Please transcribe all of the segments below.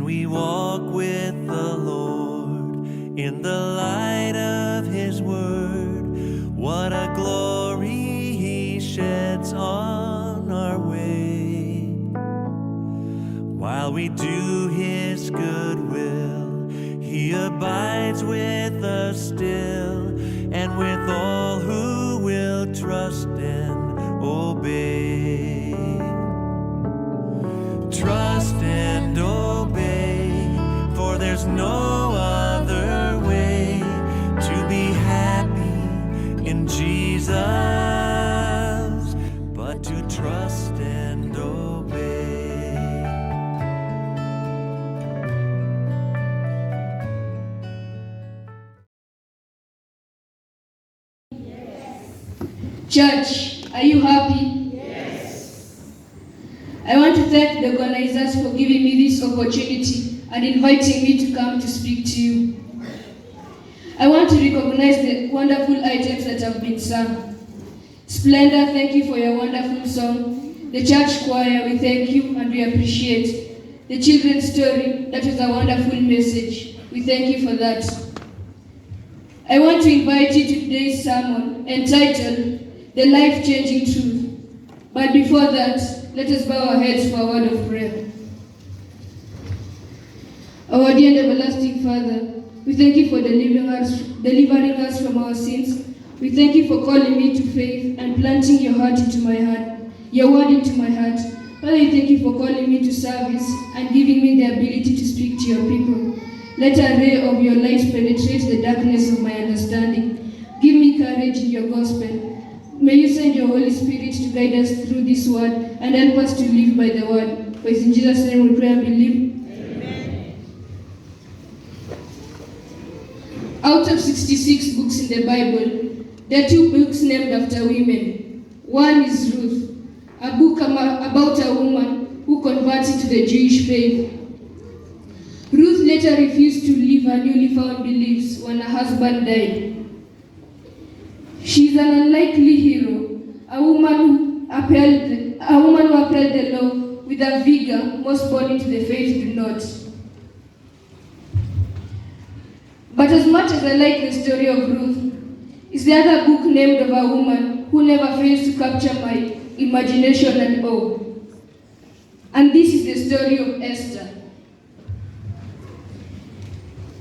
we walk with the Lord in the light of His word. What a glory He sheds on our way. While we do His good will, He abides with us still, and with all who will trust and obey. Trust and obey, for there's no other way to be happy in Jesus but to trust and obey. Church, are you happy? I want to thank the organizers for giving me this opportunity and inviting me to come to speak to you. I want to recognize the wonderful items that have been sung. Splendor, thank you for your wonderful song. The church choir, we thank you and we appreciate. The children's story, that was a wonderful message. We thank you for that. I want to invite you to today's sermon entitled, The Life-Changing Truth. But before that, let us bow our heads for a word of prayer. Our dear and everlasting Father, we thank you for delivering us from our sins. We thank you for calling me to faith and planting your word into my heart. Father, we thank you for calling me to service and giving me the ability to speak to your people. Let a ray of your light penetrate the darkness of my understanding. Give me courage in your gospel. May you send your Holy Spirit to guide us through this word and help us to live by the word. For it's in Jesus' name we pray and believe. Amen. Out of 66 books in the Bible, there are 2 books named after women. One is Ruth, a book about a woman who converted to the Jewish faith. Ruth later refused to leave her newly found beliefs when her husband died. She is an unlikely hero, a woman who upheld the law with a vigor most born into the faith do not. But as much as I like the story of Ruth, is the other book named of a woman who never fails to capture my imagination and awe. And this is the story of Esther.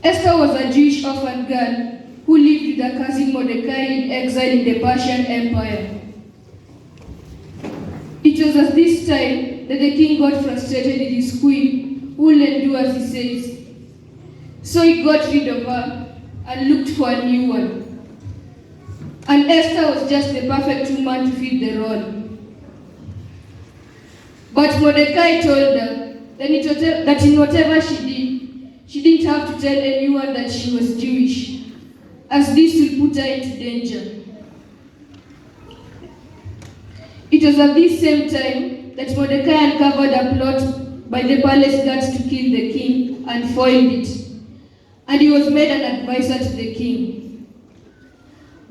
Esther was a Jewish orphan girl who lived with her cousin Mordecai in exile in the Persian Empire. It was at this time that the king got frustrated with his queen, who wouldn't do as he says. So he got rid of her and looked for a new one. And Esther was just the perfect woman to fit the role. But Mordecai told her that in whatever she did, she didn't have to tell anyone that she was Jewish, as this will put her into danger. It was at this same time that Mordecai uncovered a plot by the palace guards to kill the king and foiled it, and he was made an advisor to the king.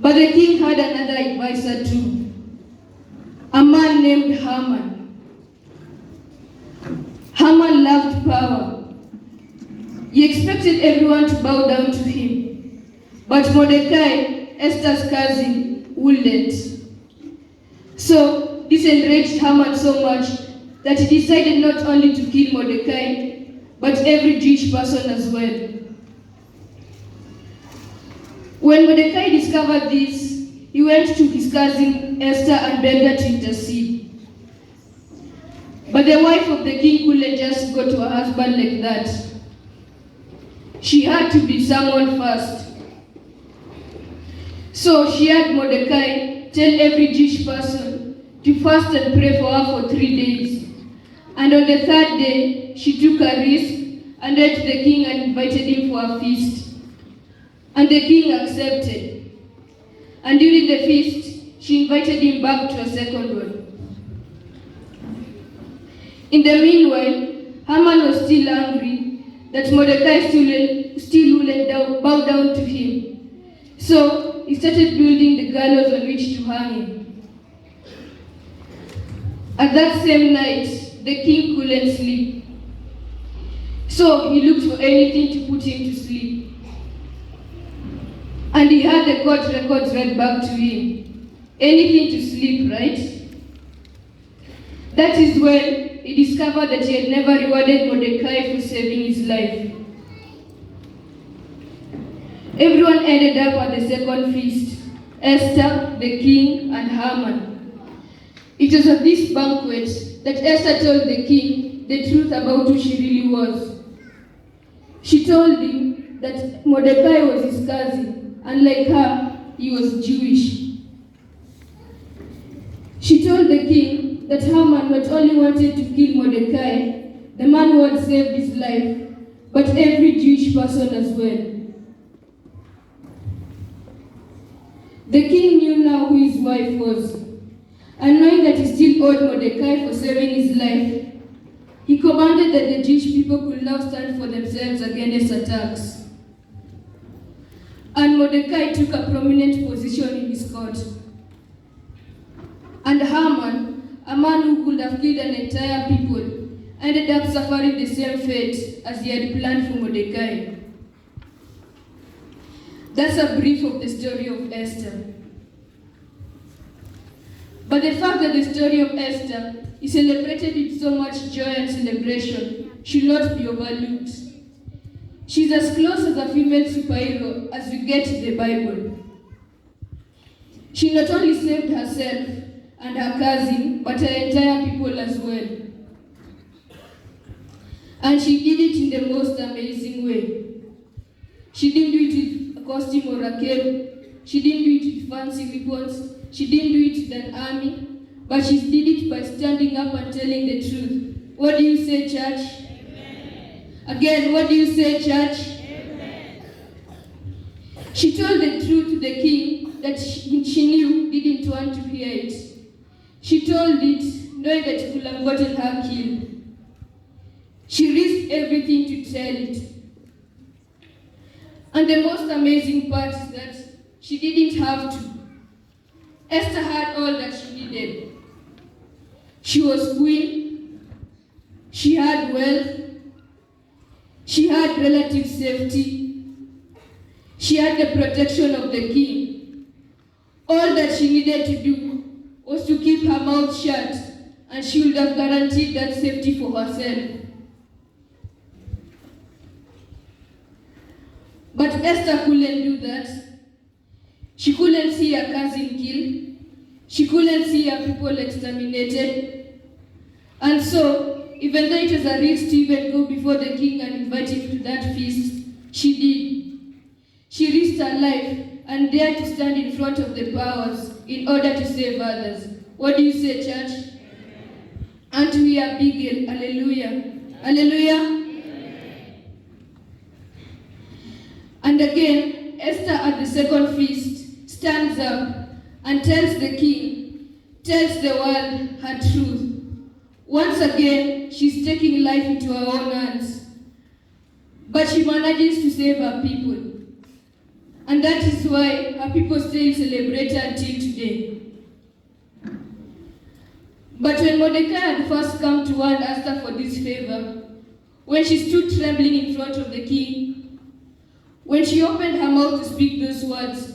But the king had another advisor too, a man named Haman. Haman loved power. He expected everyone to bow down to him. But Mordecai, Esther's cousin, wouldn't. So this enraged Haman so much that he decided not only to kill Mordecai, but every Jewish person as well. When Mordecai discovered this, he went to his cousin Esther and begged her to intercede. But the wife of the king couldn't just go to her husband like that. She had to be summoned first. So she had Mordecai tell every Jewish person to fast and pray for her for 3 days. And on the 3rd day, she took a risk and went to the king and invited him for a feast. And the king accepted. And during the feast, she invited him back to a second one. In the meanwhile, Haman was still angry that Mordecai still wouldn't bow down to him. So he started building the gallows on which to hang him. At that same night, the king couldn't sleep. So he looked for anything to put him to sleep. And he had the court records read back to him. Anything to sleep, right? That is when he discovered that he had never rewarded Mordecai for saving his life. Everyone ended up at the second feast: Esther, the king, and Haman. It was at this banquet that Esther told the king the truth about who she really was. She told him that Mordecai was his cousin, and like her, he was Jewish. She told the king that Haman not only wanted to kill Mordecai, the man who had saved his life, but every Jewish person as well. The king knew now who his wife was, and knowing that he still owed Mordecai for saving his life, he commanded that the Jewish people could now stand for themselves against attacks. And Mordecai took a prominent position in his court. And Haman, a man who could have killed an entire people, ended up suffering the same fate as he had planned for Mordecai. That's a brief of the story of Esther. But the fact that the story of Esther is celebrated with so much joy and celebration should not be overlooked. She's as close as a female superhero as we get in the Bible. She not only saved herself and her cousin, but her entire people as well. And she did it in the most amazing way. She didn't do it with a costume or a cape. She didn't do it with fancy weapons. She didn't do it with an army. But she did it by standing up and telling the truth. What do you say, church? Amen. Again, what do you say, church? Amen. She told the truth to the king that she knew didn't want to hear it. She told it knowing that it could have gotten her killed. She risked everything to tell it. And the most amazing part is that she didn't have to. Esther had all that she needed. She was queen. She had wealth. She had relative safety. She had the protection of the king. All that she needed to do was to keep her mouth shut, and she would have guaranteed that safety for herself. But Esther couldn't do that. She couldn't see her cousin killed. She couldn't see her people exterminated. And so, even though it was a risk to even go before the king and invite him to that feast, she did. She risked her life and dared to stand in front of the powers in order to save others. What do you say, church? Aren't we a big hallelujah? Hallelujah? And again, Esther at the second feast stands up and tells the king, tells the world her truth. Once again, she's taking life into her own hands. But she manages to save her people. And that is why her people still celebrate her until today. But when Mordecai had first come to her and asked her for this favor, when she stood trembling in front of the king, when she opened her mouth to speak those words,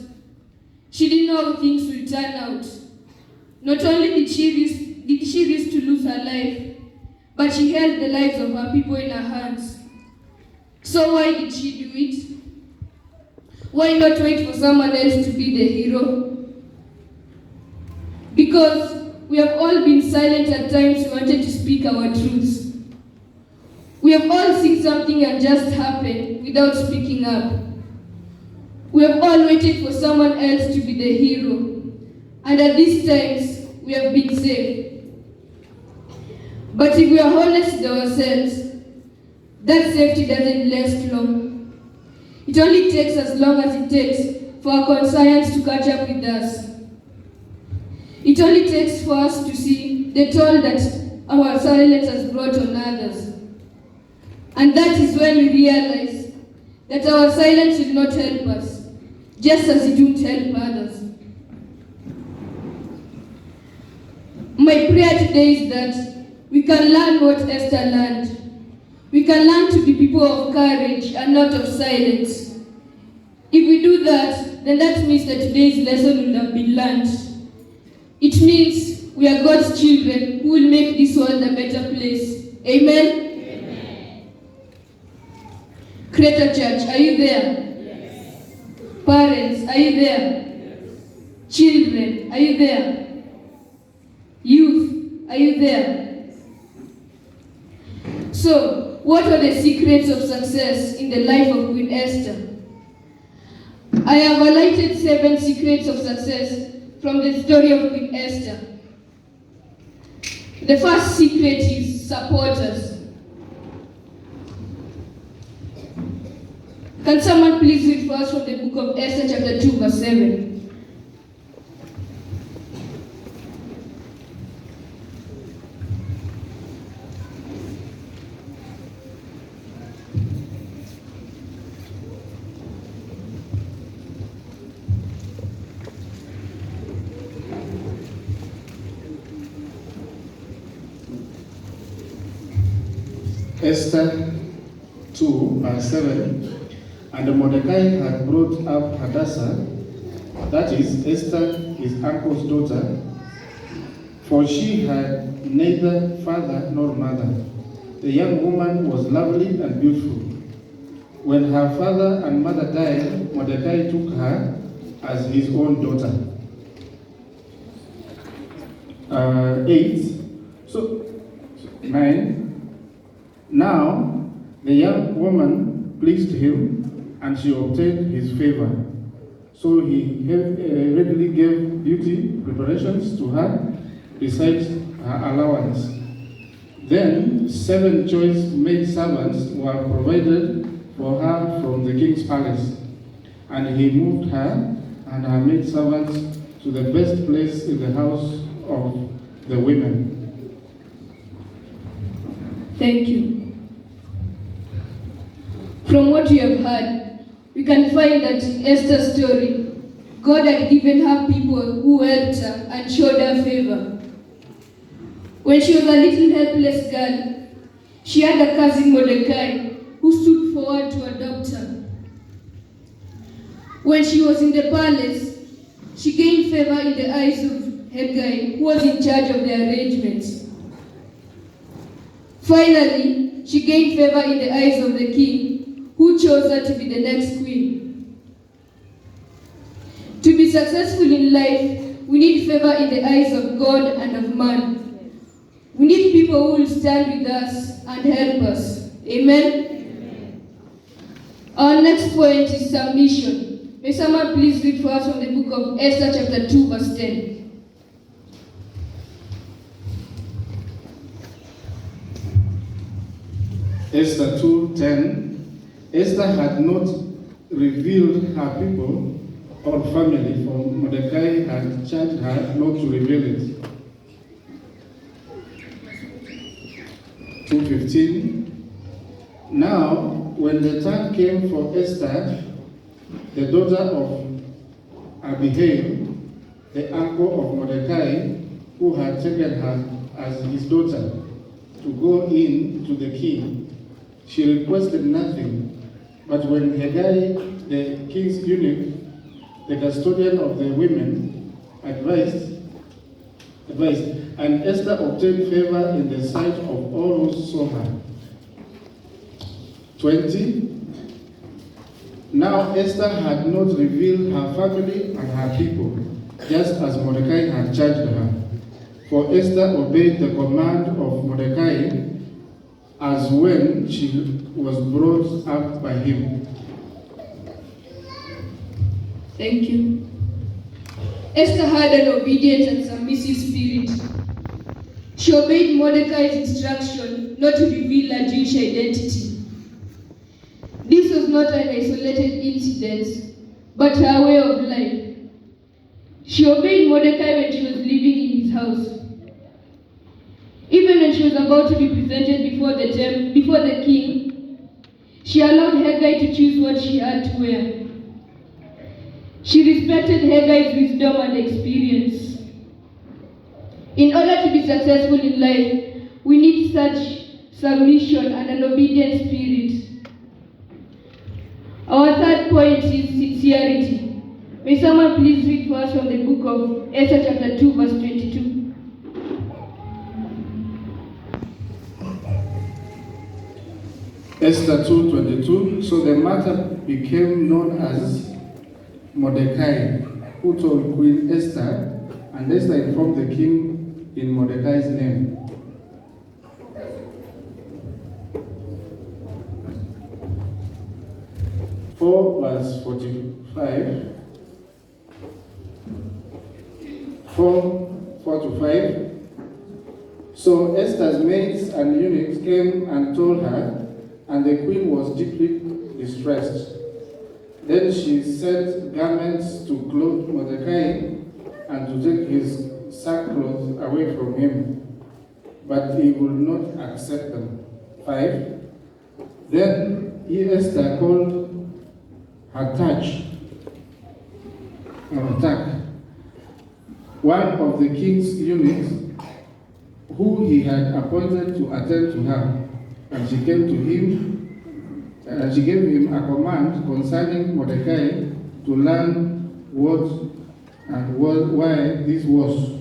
she didn't know how things would turn out. Not only did she risk to lose her life, but she held the lives of her people in her hands. So why did she do it? Why not wait for someone else to be the hero? Because we have all been silent at times we wanted to speak our truths. We have all seen something and just happened without speaking up. We have all waited for someone else to be the hero. And at these times, we have been safe. But if we are honest with ourselves, that safety doesn't last long. It only takes as long as it takes for our conscience to catch up with us. It only takes for us to see the toll that our silence has brought on others. And that is when we realize that our silence will not help us, just as it won't help others. My prayer today is that we can learn what Esther learned. We can learn to be people of courage and not of silence. If we do that, then that means that today's lesson will have been learned. It means we are God's children who will make this world a better place. Amen? Creator Church, are you there? Yes. Parents, are you there? Yes. Children, are you there? Youth, are you there? So, what are the secrets of success in the life of Queen Esther? I have highlighted 7 secrets of success from the story of Queen Esther. The first secret is supporters. Can someone please read for us from the book of Esther chapter 2 verse 7? Esther 2 verse 7. And Mordecai had brought up Hadassah, that is Esther, his uncle's daughter, for she had neither father nor mother. The young woman was lovely and beautiful. When her father and mother died, Mordecai took her as his own daughter. 9. Now the young woman pleased him, and she obtained his favor. So he readily gave beauty preparations to her, besides her allowance. Then 7 choice maid servants were provided for her from the king's palace, and he moved her and her maid servants to the best place in the house of the women. Thank you. From what we have heard, we can find that in Esther's story, God had given her people who helped her and showed her favor. When she was a little helpless girl, she had a cousin Mordecai who stood forward to adopt her. When she was in the palace, she gained favor in the eyes of Hegai, who was in charge of the arrangements. Finally, she gained favor in the eyes of the king, who chose her to be the next queen. To be successful in life, we need favor in the eyes of God and of man. We need people who will stand with us and help us. Amen? Our next point is submission. May someone please read for us from the book of Esther chapter 2 verse 10. Esther 2:10. Esther had not revealed her people or family, for Mordecai had charged her not to reveal it. 2:15. Now, when the time came for Esther, the daughter of Abihail, the uncle of Mordecai, who had taken her as his daughter, to go in to the king, she requested nothing. But when Hegai, the king's eunuch, the custodian of the women, advised, and Esther obtained favor in the sight of all who saw her. 20. Now Esther had not revealed her family and her people, just as Mordecai had charged her. For Esther obeyed the command of Mordecai as when she was brought up by him. Thank you. Esther had an obedient and submissive spirit. She obeyed Mordecai's instruction not to reveal her Jewish identity. This was not an isolated incident, but her way of life. She obeyed Mordecai when she was living in his house. Even when she was about to be presented before the king, she allowed Hegai to choose what she had to wear. She respected Hegai's wisdom and experience. In order to be successful in life, we need such submission, and an obedient spirit. Our third point is sincerity. May someone please read for us from the book of Esther chapter 2 verse 22. Esther 2:22. So the matter became known as Mordecai, who told Queen Esther, and Esther informed the king in Mordecai's name. Verse 45. 4 to 5. So Esther's maids and eunuchs came and told her, and the queen was deeply distressed. Then she sent garments to clothe Mordecai and to take his sackcloth away from him, but he would not accept them. 5. Then Esther called Hathach, one of the king's eunuchs, who he had appointed to attend to her, and she came to him, and she gave him a command concerning Mordecai to learn what and why this was.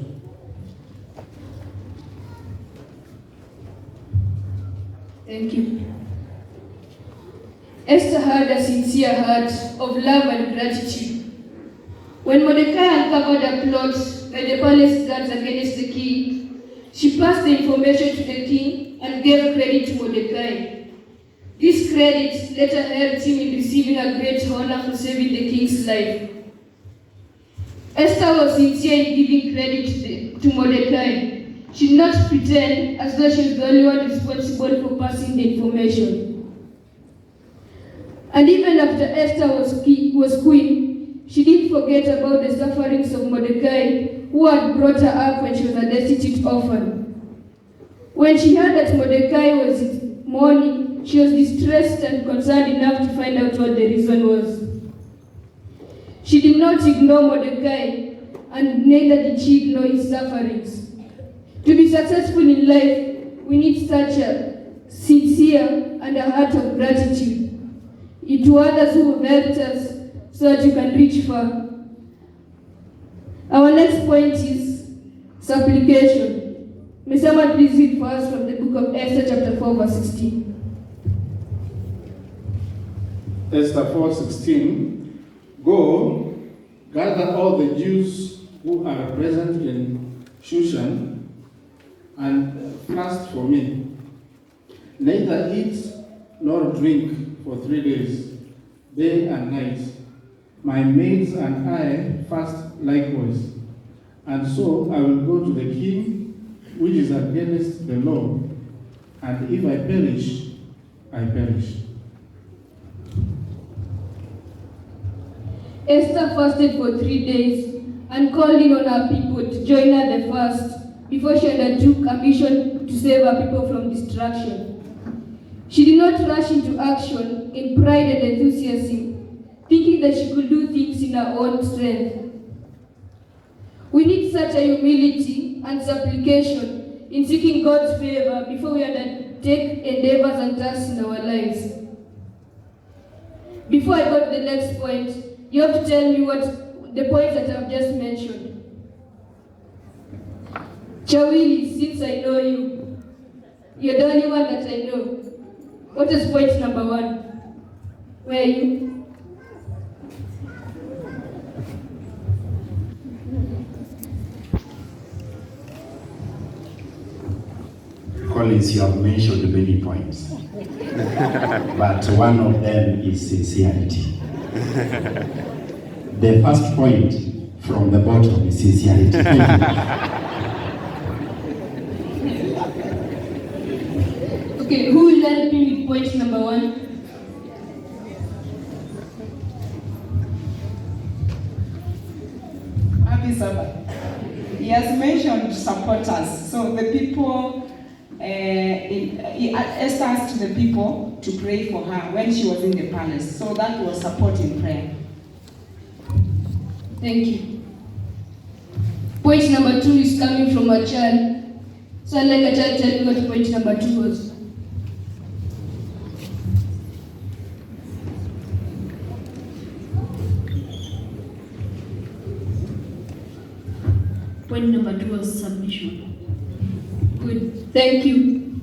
Thank you. Esther had a sincere heart of love and gratitude. When Mordecai uncovered a plot by the palace guards against the king, she passed the information to the king and gave credit to Mordecai. This credit later helped him in receiving a great honor for saving the king's life. Esther was sincere in giving credit to Mordecai. She did not pretend as though she was the only one responsible for passing the information. And even after Esther was queen, she didn't forget about the sufferings of Mordecai, who had brought her up when she was a destitute orphan. When she heard that Mordecai was in mourning, she was distressed and concerned enough to find out what the reason was. She did not ignore Mordecai, and neither did she ignore his sufferings. To be successful in life, we need such a sincere and a heart of gratitude to others who have helped us so that you can reach far. Our next point is supplication. May someone please read for us from the book of Esther chapter 4 verse 16. Esther 4:16. Go, gather all the Jews who are present in Shushan and fast for me. Neither eat nor drink for 3 days, day and night. My maids and I fast likewise. And so I will go to the king, which is against the law, and if I perish, I perish. Esther fasted for 3 days and called in on her people to join her the fast before she undertook a mission to save her people from destruction. She did not rush into action in pride and enthusiasm, thinking that she could do things in her own strength. We need such a humility and supplication in seeking God's favor before we undertake endeavors and tasks in our lives. Before I go to the next point, you have to tell me what the points that I've just mentioned. Chawili, since I know you, you're the only one that I know. What is point number 1? Where are you? Collins, you have mentioned many points, but one of them is sincerity. The first point from the bottom is sincerity. Okay, who will help me with point number 1? He has mentioned supporters. So the people, Esther asked the people to pray for her when she was in the palace. So that was support in prayer. Thank you. Point number 2 is coming from a child. So I'd like a child tell me what point number 2 was. Point number 2 was submission. Good, thank you.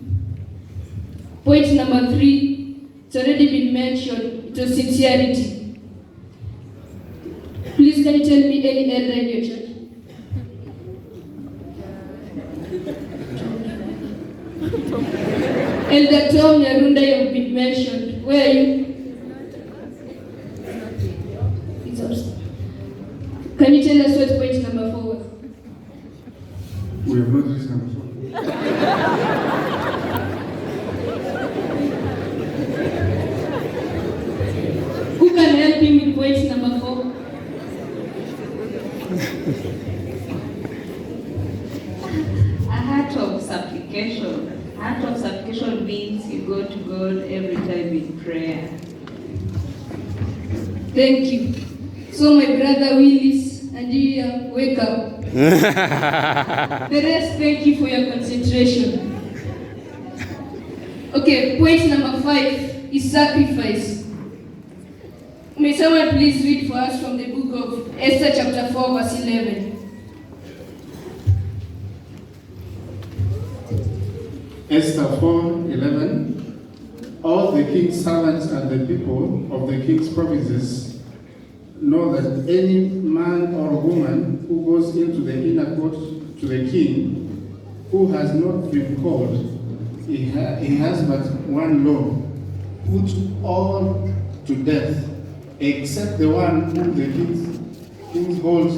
Point number 3, it's already been mentioned, it was sincerity. Please can you tell me any elder in your church? Elder Tom Nyarunda, you've been mentioned. Where are you? It's upstairs. Can you tell us what point number 4 was? We have not reached number 4. Who can help him with point number 4? A heart of supplication. A heart of supplication means you go to God every time in prayer. Thank you. So my brother Willis and you wake up. The rest, thank you for your concentration. Okay, point number 5 is sacrifice. May someone please read for us from the book of Esther chapter 4 verse 11. Esther 4:11. All the king's servants and the people of the king's provinces know that any man or woman who goes into the inner court to the king, who has not been called, he has but one law: put all to death, except the one whom the king holds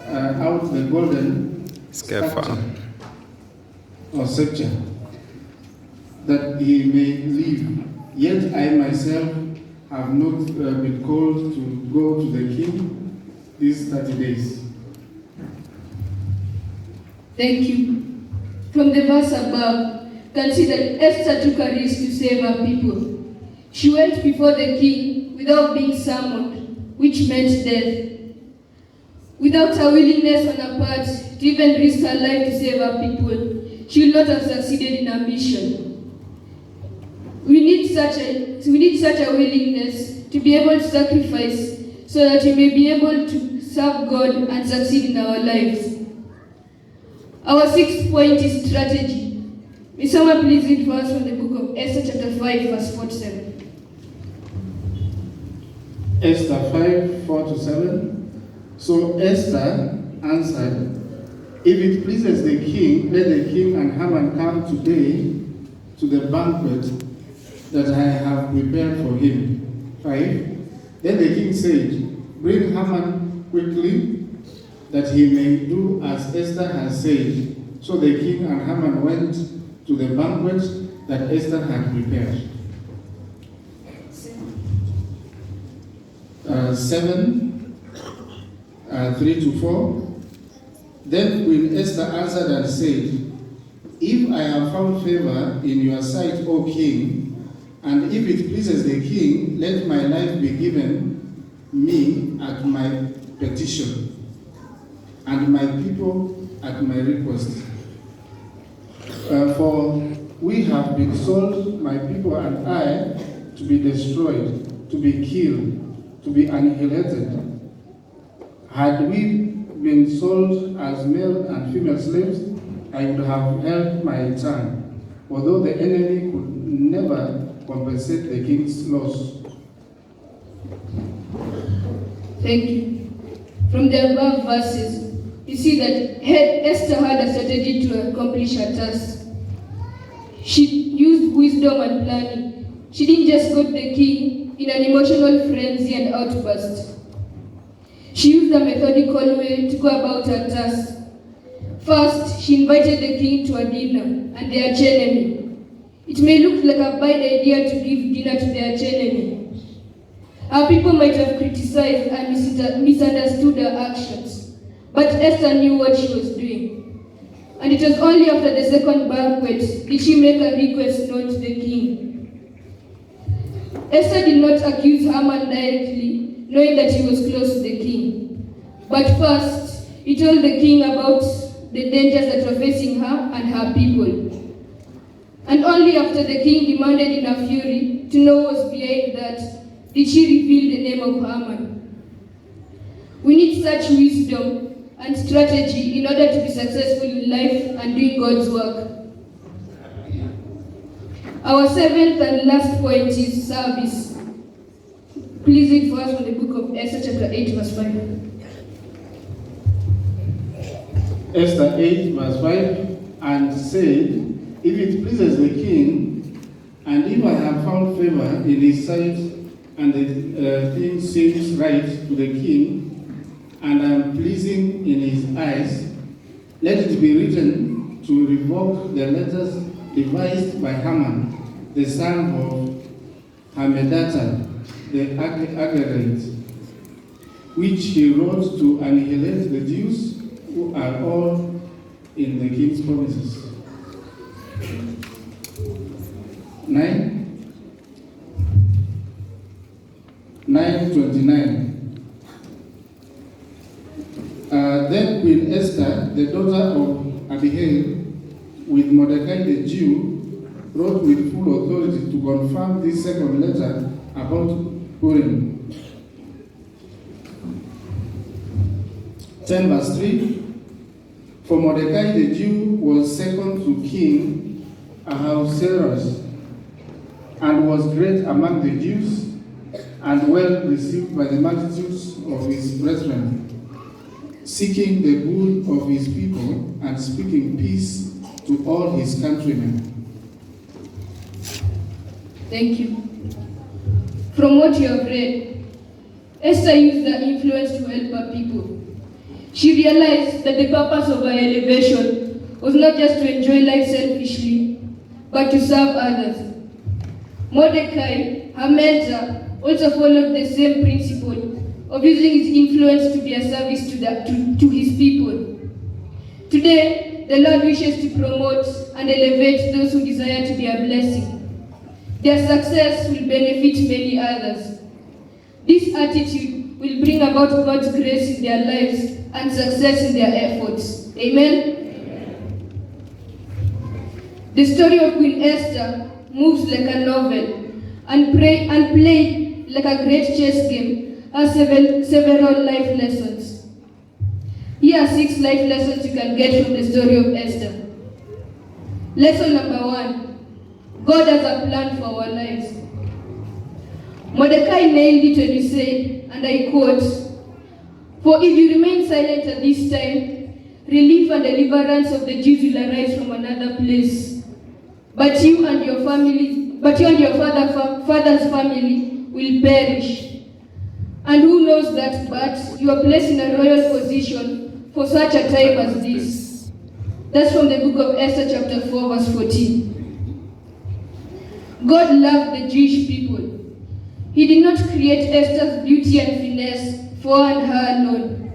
out the golden scepter or scepter, that he may live. Yet I myself have not been called to go to the king these 30 days. Thank you. From the verse above, you can see that Esther took a risk to save her people. She went before the king without being summoned, which meant death. Without her willingness on her part to even risk her life to save her people, she will not have succeeded in her mission. We need such a willingness to be able to sacrifice so that we may be able to serve God and succeed in our lives. Our 6th point is strategy. May someone please read for us from the book of Esther chapter 5 verse 4-7. Esther 5:4-7. So Esther answered, if it pleases the king, let the king and Haman come today to the banquet that I have prepared for him. 5. Then the king said, bring Haman quickly, that he may do as Esther has said. So the king and Haman went to the banquet that Esther had prepared. 7, 3-4. Then Queen Esther answered and said, if I have found favor in your sight, O king, and if it pleases the king, let my life be given me at my petition, and my people at my request. For we have been sold, my people and I, to be destroyed, to be killed, to be annihilated. Had we been sold as male and female slaves, I would have held my tongue, although the enemy could never compensate the king's loss. Thank you. From the above verses, you see that Esther had a strategy to accomplish her task. She used wisdom and planning. She didn't just go to the king in an emotional frenzy and outburst. She used a methodical way to go about her task. First, she invited the king to a dinner and the archenemy. It may look like a bad idea to give dinner to the archenemy. Our people might have criticized and misunderstood her actions, but Esther knew what she was doing. And it was only after the second banquet did she make a request known to the king. Esther did not accuse Haman directly, knowing that he was close to the king. But first, he told the king about the dangers that were facing her and her people. And only after the king demanded in a fury to know what was behind that, did she reveal the name of Haman. We need such wisdom and strategy in order to be successful in life and doing God's work. Our seventh and last point is service. Please read for us from the book of Esther chapter 8 verse 5. Esther 8 verse 5, and said, if it pleases the king, and if I have found favor in his sight, and the thing seems right to the king, and I am pleasing in his eyes, let it be written to revoke the letters devised by Haman, the son of Hammedatha, the Agagite, which he wrote to annihilate the Jews who are all in the king's promises. 9:29. Then Queen Esther, the daughter of Abihail, with Mordecai the Jew, wrote with full authority to confirm this second letter about Purim. 10 verse 3. For Mordecai the Jew was second to King Ahasuerus, and was great among the Jews, and well received by the multitudes of his brethren, seeking the good of his people, and speaking peace to all his countrymen. Thank you. From what you have read, Esther used her influence to help her people. She realized that the purpose of her elevation was not just to enjoy life selfishly, but to serve others. Mordecai, her mentor, also followed the same principle of using his influence to be a service to his people. Today, the Lord wishes to promote and elevate those who desire to be a blessing. Their success will benefit many others. This attitude will bring about God's grace in their lives and success in their efforts. Amen? The story of Queen Esther moves like a novel and played like a great chess game has several life lessons. Here are 6 life lessons you can get from the story of Esther. Lesson number 1. God has a plan for our lives. Mordecai nailed it when he said, and I quote, "For if you remain silent at this time, relief and deliverance of the Jews will arise from another place. But you and your father's family will perish. And who knows that but you are placed in a royal position for such a time as this." That's from the book of Esther chapter 4 verse 14. God loved the Jewish people. He did not create Esther's beauty and finesse for her and her alone.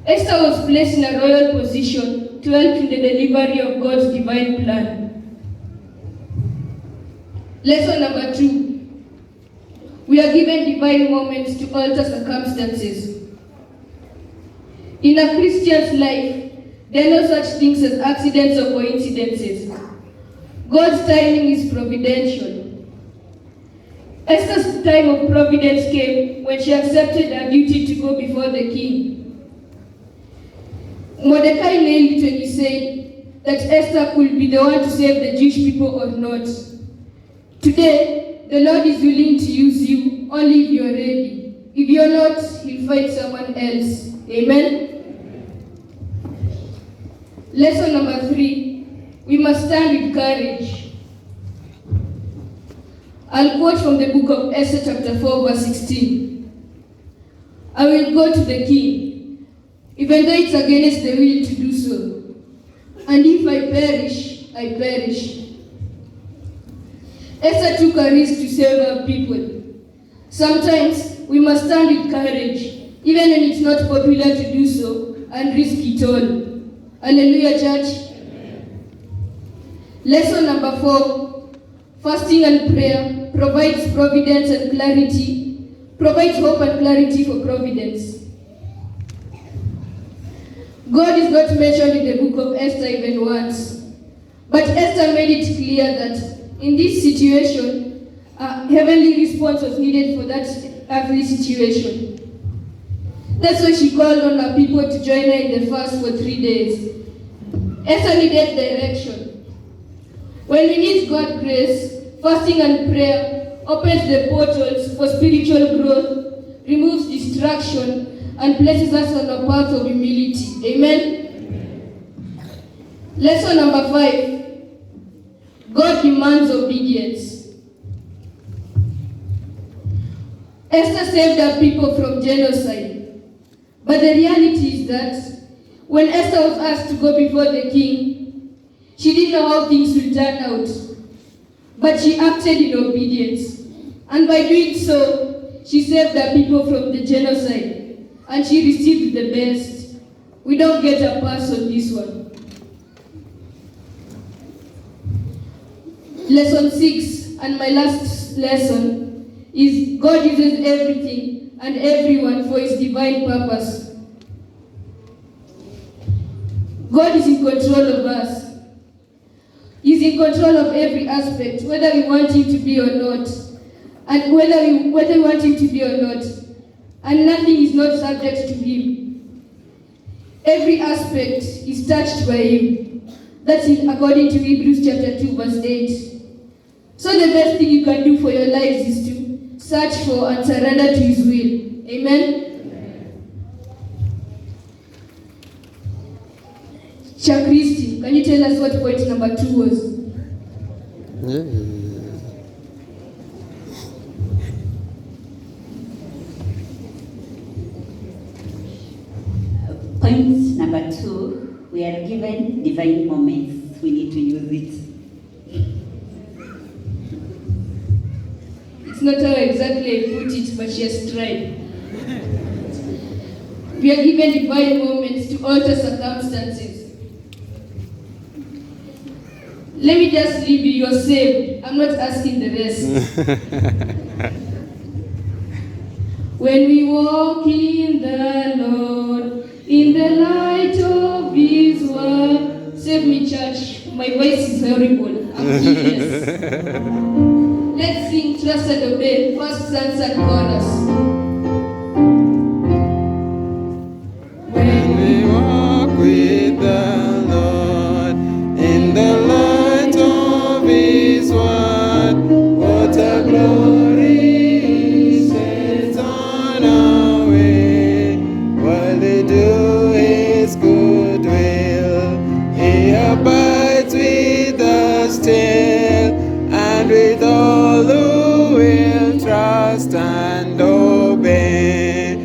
Esther was placed in a royal position to help in the delivery of God's divine plan. Lesson number 2. We are given divine moments to alter circumstances. In a Christian's life, there are no such things as accidents or coincidences. God's timing is providential. Esther's time of providence came when she accepted her duty to go before the king. Mordecai nailed it when he said that Esther could be the one to save the Jewish people or not. Today, the Lord is willing to use you only if you are ready. If you are not, He'll find someone else. Amen? Lesson number 3. We must stand with courage. I'll quote from the book of Esther chapter 4 verse 16. "I will go to the king, even though it's against the will to do so. And if I perish, I perish." Esther took a risk to save her people. Sometimes we must stand with courage, even when it's not popular to do so, and risk it all. Hallelujah, church. Lesson number 4. Fasting and prayer provides providence and clarity, provides hope and clarity for providence. God is not mentioned in the book of Esther even once, but Esther made it clear that in this situation, a heavenly response was needed for that earthly situation. That's why she called on her people to join her in the fast for 3 days. Esther needed direction. When we need God's grace, fasting and prayer opens the portals for spiritual growth, removes distraction, and places us on a path of humility. Amen? Lesson number 5. God demands obedience. Esther saved her people from genocide. But the reality is that when Esther was asked to go before the king, she didn't know how things would turn out. But she acted in obedience. And by doing so, she saved her people from the genocide. And she received the best. We don't get a pass on this one. Lesson 6, and my last lesson, is God uses everything and everyone for His divine purpose. God is in control of us. He's in control of every aspect, whether we want Him to be or not, and whether we want Him to be or not, and nothing is not subject to Him. Every aspect is touched by Him. That's according to Hebrews chapter 2, verse 8. So the best thing you can do for your lives is to search for and surrender to His will. Amen? Chakristi, can you tell us what point number 2 was? Point number 2, we are given divine moments. We need to use it. It's not how exactly I put it, but she has tried. We are given divine moments to alter circumstances. Let me just leave you, you're saved. I'm not asking the rest. When we walk in the Lord, in the light of His word. Save me, church. My voice is horrible. I'm serious. Let's sing Trust and Obey, first stanza and chorus. When we walk with the Lord in the light of His word, what a glory sets on our way. While they do His good will, He abides with us still, and with all who will trust and obey.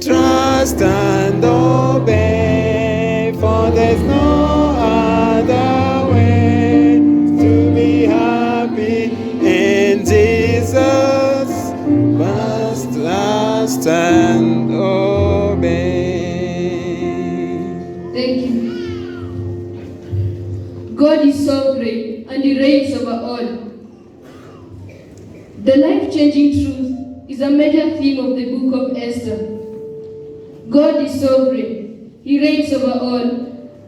Trust and obey, for there's no other way to be happy in Jesus. Must trust and obey. Thank you. God is sovereign and He reigns over all. The life-changing truth is a major theme of the book of Esther. God is sovereign, He reigns over all,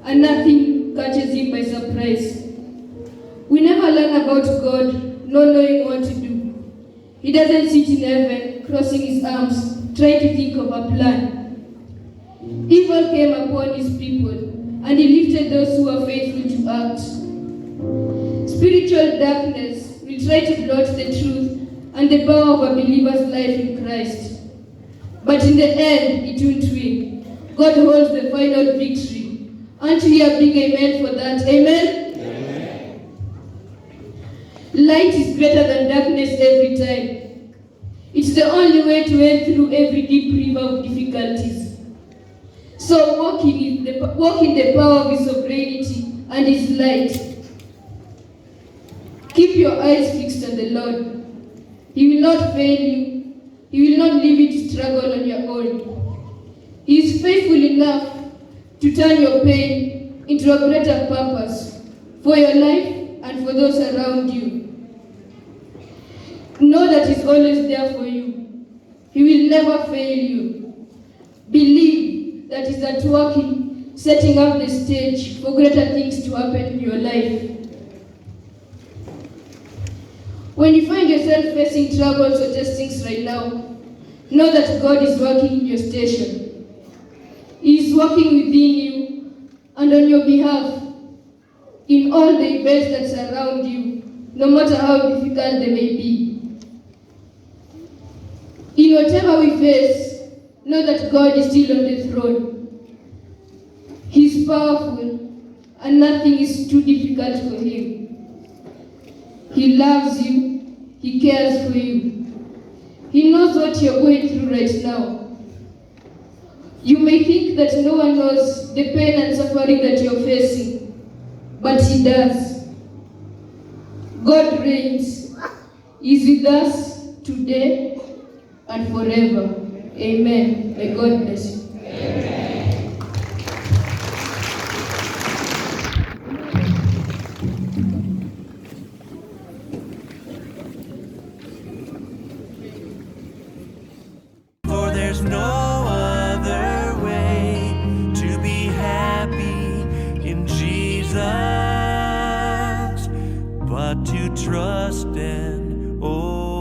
and nothing catches Him by surprise. We never learn about God not knowing what to do. He doesn't sit in heaven, crossing His arms, trying to think of a plan. Evil came upon His people, and He lifted those who are faithful to act. Spiritual darkness will try to blot the truth and the power of a believer's life in Christ. But in the end, it won't win. God holds the final victory. Aren't you a big amen for that? Amen? Amen. Light is greater than darkness every time. It's the only way to wade through every deep river of difficulties. So walk in the power of His sovereignty and His light. Keep your eyes fixed on the Lord. He will not fail you. He will not leave you to struggle on your own. He is faithful enough to turn your pain into a greater purpose for your life and for those around you. Know that He's always there for you. He will never fail you. Believe that He's at work in setting up the stage for greater things to happen in your life. When you find yourself facing troubles or testings right now, know that God is working in your station. He is working within you and on your behalf in all the events that surround you, no matter how difficult they may be. In whatever we face, know that God is still on the throne. He is powerful and nothing is too difficult for him. He loves you. He cares for you. He knows what you're going through right now. You may think that no one knows the pain and suffering that you're facing, but He does. God reigns. He is with us today and forever. Amen. May God bless you. For there's no other way to be happy in Jesus but to trust and obey.